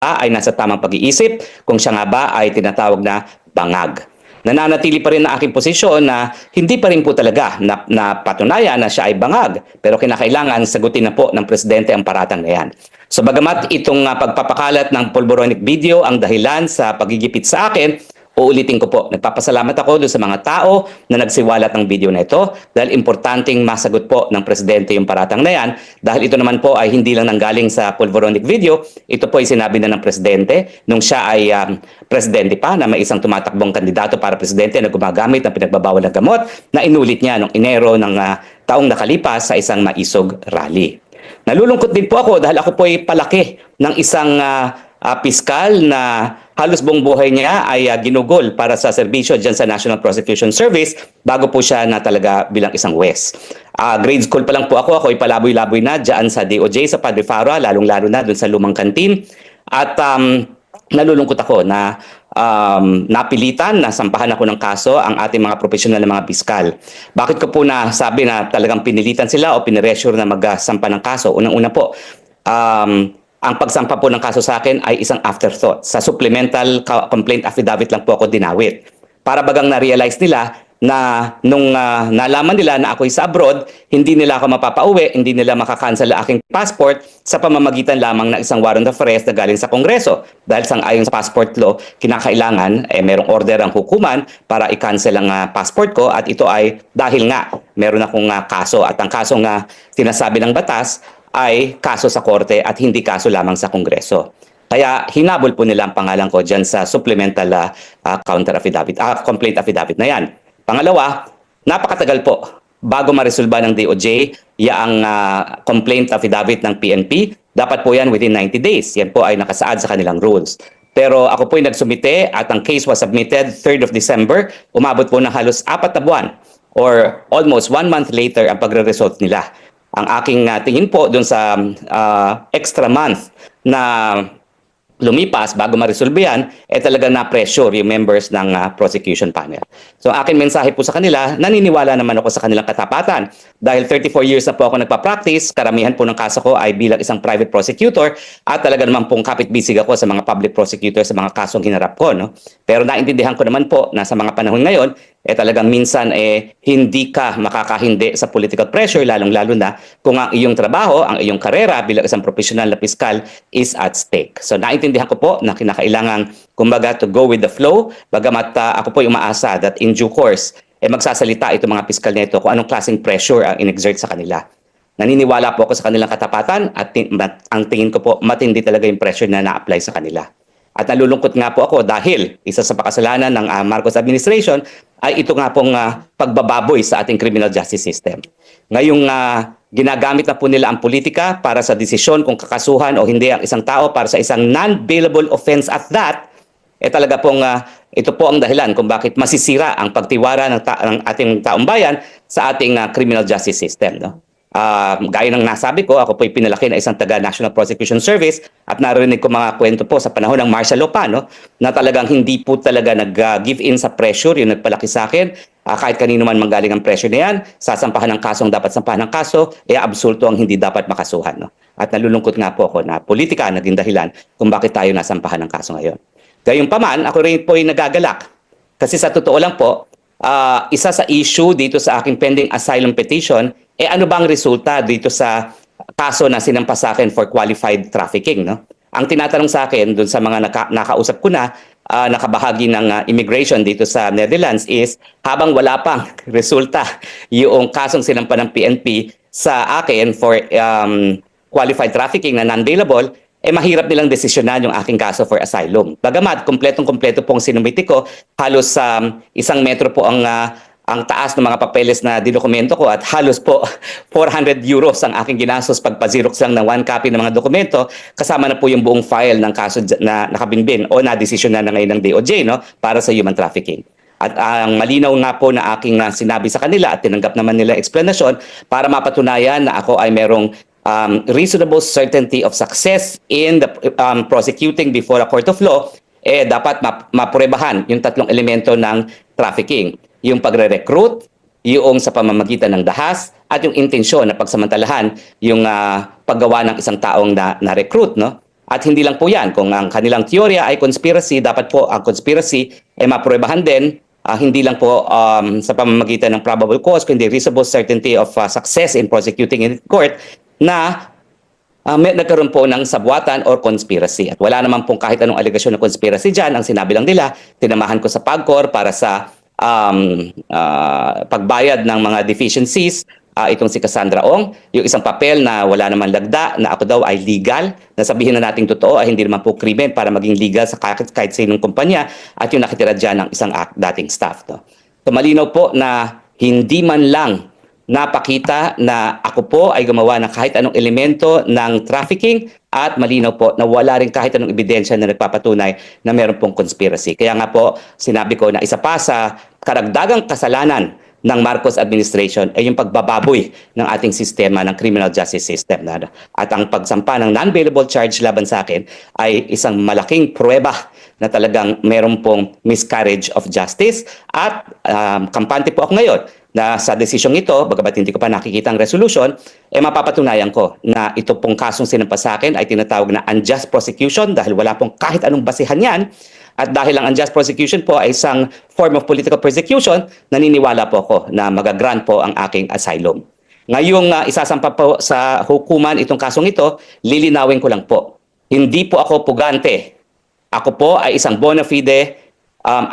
ay nasa tamang pag-iisip, kung siya nga ba ay tinatawag na bangag. Nananatili pa rin ang aking posisyon na hindi pa rin po talaga napatunayan na siya ay bangag, pero kinakailangan sagutin na po ng presidente ang paratang na yan. So bagamat itong pagpapakalat ng pulboronic video ang dahilan sa pagigipit sa akin, uulitin ko po, nagpapasalamat ako doon sa mga tao na nagsiwalat ng video na ito dahil importanteng masagot po ng presidente yung paratang na yan dahil ito naman po ay hindi lang nanggaling sa pulboronic video, ito po ay sinabi na ng presidente nung siya ay presidente pa na may isang tumatakbong kandidato para presidente na gumagamit ng pinagbabawal na gamot na inulit niya noong Enero ng taong nakalipas sa isang maisog rally. Nalulungkot din po ako dahil ako po ay palaki ng isang piskal na halos buong buhay niya ay ginugol para sa serbisyo dyan sa National Prosecution Service bago po siya na talaga bilang isang WES. Grade school pa lang po ako ay palaboy-laboy na dyan sa DOJ sa Padre Faro, lalong-lalo na dun sa lumang kantin. At nalulungkot ako na napilitan na sampahan ako ng kaso ang ating mga profesional na mga piskal. Bakit ko po nasabi na talagang pinilitan sila o piniressure na magsampa ng kaso? Unang-una po, ang pagsampa po ng kaso sa akin ay isang afterthought. Sa supplemental complaint affidavit lang po ako dinawit. Para bagang na-realize nila na nung nalaman nila na ako'y sa abroad, hindi nila ako mapapauwi, hindi nila makakancel ang aking passport sa pamamagitan lamang ng isang warrant of arrest na galing sa Kongreso. Dahil ayon sa passport law, kinakailangan merong order ang hukuman para i-cancel ang passport ko at ito ay dahil nga meron akong kaso at ang kaso nga sinasabi ng batas ay kaso sa korte at hindi kaso lamang sa Kongreso. Kaya hinabol po nila ang pangalan ko dyan sa supplemental counter affidavit, complaint affidavit na yan. Pangalawa, napakatagal po bago maresolba ng DOJ yung complaint affidavit ng PNP. Dapat po yan within 90 days. Yan po ay nakasaad sa kanilang rules. Pero ako po ay nagsumite at ang case was submitted 3rd of December. Umabot po na halos 4 na buwan or almost 1 month later ang pagre-result nila. Ang aking tingin po doon sa extra month na lumipas bago ma-resolve yan, talaga na-pressure yung members ng prosecution panel. So akin mensahe po sa kanila, naniniwala naman ako sa kanilang katapatan. Dahil 34 years na po ako nagpa-practice, karamihan po ng kaso ko ay bilang isang private prosecutor at talaga naman pong kapit-bisig ako sa mga public prosecutor sa mga kasong hinarap ko. No? Pero naintindihan ko naman po na sa mga panahon ngayon, talagang minsan hindi ka makakahindi sa political pressure, lalong-lalo na kung ang iyong trabaho, ang iyong karera bilang isang professional na piskal is at stake. So naintindihan ko po na kinakailangan kumbaga to go with the flow, bagamat ako po umaasa that in due course, magsasalita itong mga piskal nito kung anong klaseng pressure ang inexert sa kanila. Naniniwala po ako sa kanilang katapatan at ang tingin ko po matindi talaga yung pressure na na-apply sa kanila. At nalulungkot nga po ako dahil isa sa pakasalanan ng Marcos administration ay ito nga pong pagbababoy sa ating criminal justice system. Ngayong ginagamit na po nila ang politika para sa desisyon kung kakasuhan o hindi ang isang tao para sa isang non-bailable offense at that, talaga pong ito po ang dahilan kung bakit masisira ang pagtiwala ng ating taong bayan sa ating criminal justice system. No? Gaya ng nasabi ko, ako po'y pinalaki na isang taga National Prosecution Service at narinig ko mga kwento po sa panahon ng martial law pa, no? Na talagang hindi po talaga nag-give in sa pressure yung nagpalaki sa akin. Kahit kanino man manggaling ang pressure na yan, sasampahan ng kasong dapat sampahan ng kaso, absulto ang hindi dapat makasuhan. No? At nalulungkot nga po ako na politika naging dahilan kung bakit tayo nasampahan ng kaso ngayon. Gayunpaman, ako rin po'y nagagalak. Kasi sa totoo lang po, isa sa issue dito sa aking pending asylum petition, ano bang resulta dito sa kaso na sinampa sa akin for qualified trafficking, no? Ang tinatanong sa akin dun sa mga nakausap ko na nakabahagi ng immigration dito sa Netherlands is habang wala pang resulta yung kasong sinampa ng PNP sa akin for qualified trafficking na non-bailable, mahirap nilang desisyonan yung aking kaso for asylum. Bagamat kompletong-kompleto pong sinumiti ko, halos isang metro po ang taas ng mga papeles na didokumento ko at halos po 400 euros ang aking ginastos pagpa-xerox lang ng 1 copy ng mga dokumento kasama na po yung buong file ng kaso na nakabinbin o na-desisyon na ngayon ng DOJ, no, para sa human trafficking. At ang malinaw nga po na aking sinabi sa kanila at tinanggap naman nila explanation para mapatunayan na ako ay merong reasonable certainty of success in the prosecuting before a court of law, dapat mapurebahan yung tatlong elemento ng trafficking. Yung pagre-recruit, yung sa pamamagitan ng dahas, at yung intensyon na pagsamantalahan yung paggawa ng isang taong na-recruit. No? At hindi lang po yan, kung ang kanilang teorya ay conspiracy, dapat po ang conspiracy ay mapruebahan din, hindi lang po sa pamamagitan ng probable cause, kundi reasonable certainty of success in prosecuting in court na may nagkaroon po ng sabwatan or conspiracy. At wala naman pong kahit anong alegasyon ng conspiracy dyan. Ang sinabi lang nila, tinamahan ko sa PAGCOR para sa pagbayad ng mga deficiencies. Itong si Cassandra Ong, yung isang papel na wala naman lagda, na ako daw ay legal, na sabihin na nating totoo ay hindi naman po krimen para maging legal sa kahit sinong kumpanya, at yung nakitira dyan ng isang dating staff. No? So malinaw po na hindi man lang napakita na ako po ay gumawa ng kahit anong elemento ng trafficking, at malinaw po na wala rin kahit anong ebidensya na nagpapatunay na meron pong conspiracy. Kaya nga po sinabi ko na isa pa sa karagdagang kasalanan ng Marcos administration ay yung pagbababoy ng ating sistema ng criminal justice system. At ang pagsampa ng non-bailable charge laban sa akin ay isang malaking pruweba na talagang meron pong miscarriage of justice, at kampante po ako ngayon na sa desisyong ito, bagamat hindi ko pa nakikita ang resolution, mapapatunayan ko na ito pong kasong sinampa sa akin ay tinatawag na unjust prosecution dahil wala pong kahit anong basihan yan. At dahil ang unjust prosecution po ay isang form of political persecution, naniniwala po ako na magagrant po ang aking asylum. Ngayong isasampa po sa hukuman itong kasong ito, lilinawin ko lang po. Hindi po ako pugante. Ako po ay isang bona fide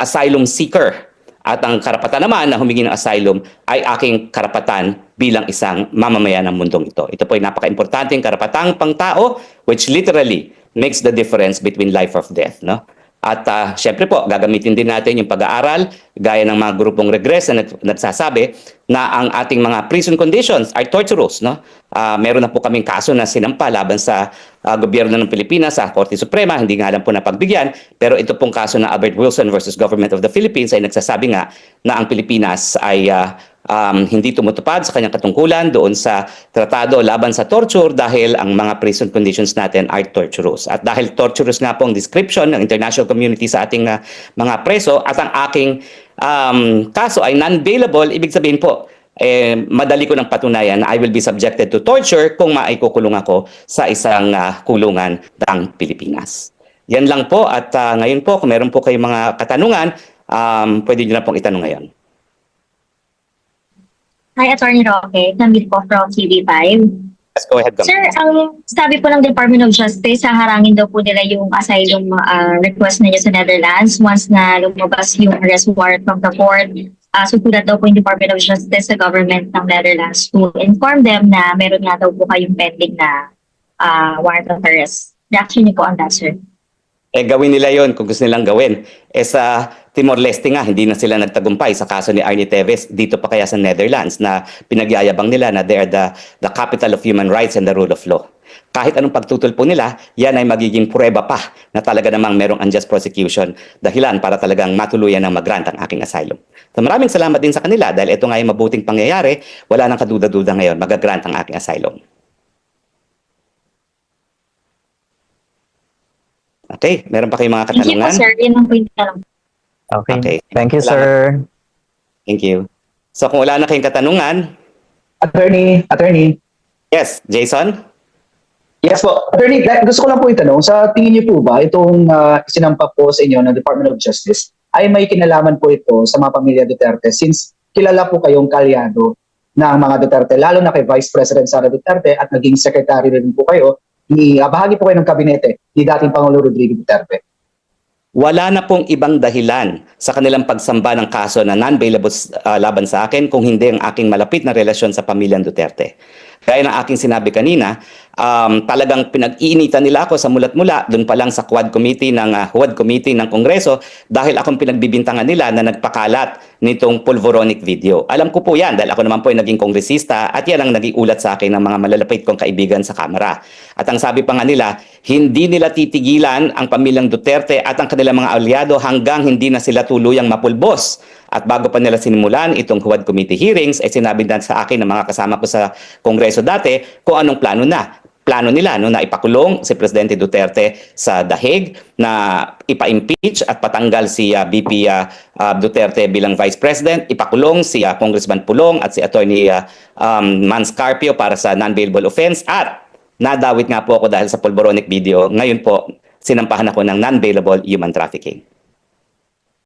asylum seeker. At ang karapatan naman na humingi ng asylum ay aking karapatan bilang isang mamamayan ng mundong ito. Ito po ay napaka-importanteng karapatang pangtao which literally makes the difference between life or death. No? At syempre po, gagamitin din natin yung pag-aaral gaya ng mga grupong regress na nagsasabi na ang ating mga prison conditions are torturous. No? Meron na po kaming kaso na sinampa laban sa gobyerno ng Pilipinas sa Korte Suprema, hindi nga lang po napagbigyan, pero ito pong kaso na Albert Wilson versus Government of the Philippines ay nagsasabi nga na ang Pilipinas ay hindi tumutupad sa kanyang katungkulan doon sa tratado laban sa torture dahil ang mga prison conditions natin are torturous. At dahil torturous nga po ang description ng international community sa ating mga preso, at ang aking kaso ay non-bailable, ibig sabihin po, madali ko ng patunayan na I will be subjected to torture kung maikukulong ako sa isang kulungan ng Pilipinas. Yan lang po, at ngayon po, kung meron po kayong mga katanungan, pwede nyo na pong itanong ngayon. Hi, Attorney Roque. Namit po from TV5. Let's go ahead. Sir, ang sabi po ng Department of Justice, haharangin daw po nila yung asylum request nila sa Netherlands once na lumabas yung arrest warrant from the court. Susulat daw po yung Department of Justice sa government ng Netherlands to inform them na meron nga daw po kayong pending na warrant of arrest. Reaction niyo po on that, sir? Gawin nila yon kung gusto nilang gawin. Sa Timor-Leste nga, hindi na sila nagtagumpay sa kaso ni Arnie Teves. Dito pa kaya sa Netherlands na pinagyayabang nila na they are the capital of human rights and the rule of law. Kahit anong pagtutulpo nila, yan ay magiging pruweba pa na talaga namang merong unjust prosecution, dahilan para talagang matuluyan ng mag-grant ang aking asylum. So maraming salamat din sa kanila dahil ito nga ay mabuting pangyayari, wala nang kaduda-duda ngayon, mag-grant ang aking asylum. Okay, meron pa kayong mga katanungan? Thank you po, sir. Yun ang point na lang. Okay. Thank you, sir. Thank you. So kung wala na kayong katanungan, Attorney. yes, Jason? Yes po. Attorney, gusto ko lang po itanong, sa tingin niyo po ba itong sinampa po sa inyo ng Department of Justice ay may kinalaman po ito sa mga pamilya Duterte since kilala po kayong kalyado ng mga Duterte, lalo na kay Vice President Sara Duterte at naging secretary rin po kayo, bahagi po kayo ng kabinete ni dating Pangulo Rodrigo Duterte. Wala na pong ibang dahilan sa kanilang pagsamba ng kaso na non-bailable laban sa akin kung hindi ang aking malapit na relasyon sa pamilyang Duterte. Kaya ng aking sinabi kanina, talagang pinag-iinitan nila ako sa mulat-mula doon pa lang sa Quad Committee ng Kongreso dahil akong pinagbibintangan nila na nagpakalat nitong pulvoronic video. Alam ko po yan dahil ako naman po ay naging kongresista at yan ang nagiulat sa akin ng mga malalapit kong kaibigan sa Kamara. At ang sabi pa nga nila, hindi nila titigilan ang pamilyang Duterte at ang kanilang mga aliado hanggang hindi na sila tuluyang mapulbos. At bago pa nila sinimulan itong Quad Committee hearings, ay sinabi na sa akin ng mga kasama ko sa Kongreso dati kung anong plano nila na ipakulong si Presidente Duterte sa Dahig, na ipa-impeach at patanggal si VP Duterte bilang Vice President, ipakulong si Congressman Pulong at si Attorney Mans Carpio para sa non-bailable offense, at nadawit nga po ako dahil sa pulboronic video. Ngayon po, sinampahan ako ng non-bailable human trafficking.